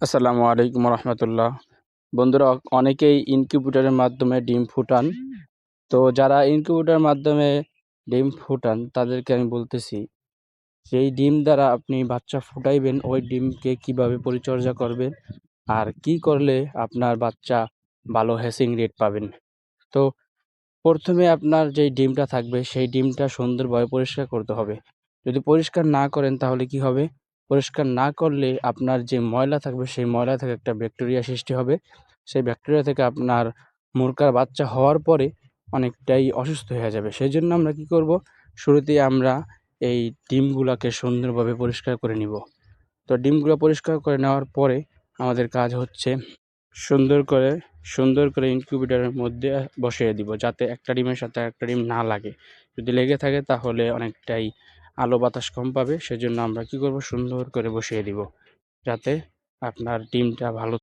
আসসালামু আলাইকুম রহমতুল্লাহ। বন্ধুরা, অনেকেই ইনকিউবেটরের মাধ্যমে ডিম ফুটান। তো যারা ইনকিউবেটরের মাধ্যমে ডিম ফুটান তাদেরকে আমি বলতেছি, যেই ডিম দ্বারা আপনি বাচ্চা ফুটাইবেন ওই ডিমকে কিভাবে পরিচর্যা করবেন আর কি করলে আপনার বাচ্চা ভালো হ্যাচিং রেট পাবেন। তো প্রথমে আপনার যেই ডিমটা থাকবে সেই ডিমটা সুন্দরভাবে পরিষ্কার করতে হবে। যদি পরিষ্কার না করেন তাহলে কি হবে? পরিষ্কার না করলে আপনার যে ময়লা থাকবে সেই ময়লা থেকে একটা ব্যাকটেরিয়া সৃষ্টি হবে। সেই ব্যাকটেরিয়া থেকে আপনার মুরগার বাচ্চা হওয়ার পরে অনেকটাই অসুস্থ হয়ে যাবে। সেজন্য আমরা কি করব? শুরুতেই আমরা এই ডিমগুলাকে সুন্দরভাবে পরিষ্কার করে নিব। তো ডিমগুলো পরিষ্কার করে নেওয়ার পরে আমাদের কাজ হচ্ছে সুন্দর করে ইনকিউবেটরের মধ্যে বসিয়ে দিব, যাতে একটা ডিমের সাথে একটা ডিম না লাগে। যদি লেগে থাকে তাহলে অনেকটাই আলো বাতাস কম পাবে। সেজন্য আমরা কি করব? সুন্দর করে বসিয়ে দিব, যাতে আপনার ডিমটা ভালো